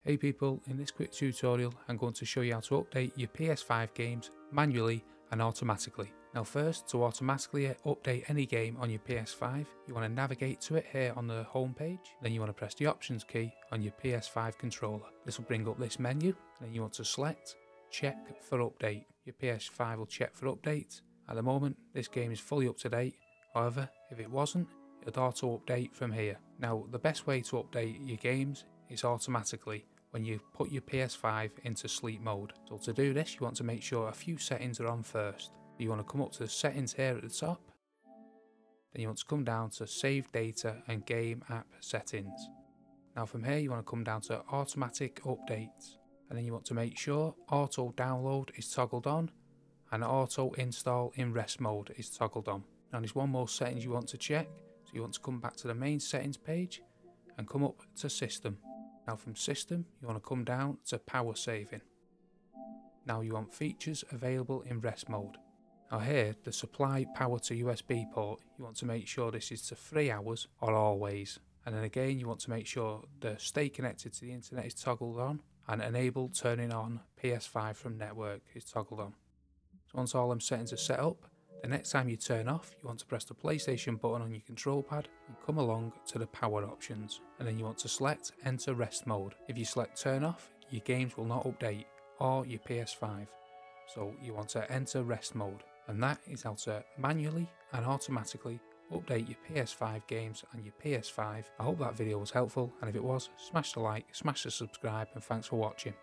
Hey people, in this quick tutorial I'm going to show you how to update your PS5 games manually and automatically. Now first, to automatically update any game on your PS5, you want to navigate to it here on the home page, then you want to press the options key on your PS5 controller. This will bring up this menu, then you want to select check for update. Your PS5 will check for update. At the moment this game is fully up to date, however if it wasn't, it would auto update from here. Now the best way to update your games is automatically when you put your PS5 into sleep mode. So to do this, you want to make sure a few settings are on first. You want to come up to settings here at the top, then you want to come down to save data and game app settings. Now from here you want to come down to automatic updates, and then you want to make sure auto download is toggled on and auto install in rest mode is toggled on. Now there's one more settings you want to check, so you want to come back to the main settings page and come up to system. Now from system you want to come down to power saving. Now you want features available in rest mode. Now here the supply power to USB port, you want to make sure this is to 3 hours or always. And then again you want to make sure the stay connected to the internet is toggled on and enable turning on PS5 from network is toggled on. So once all them settings are set up, the next time you turn off, you want to press the PlayStation button on your control pad and come along to the power options, and then you want to select enter rest mode. If you select turn off, your games will not update, or your PS5. So you want to enter rest mode, and that is how to manually and automatically update your PS5 games and your PS5. I hope that video was helpful, and if it was, smash the like, smash the subscribe, and thanks for watching.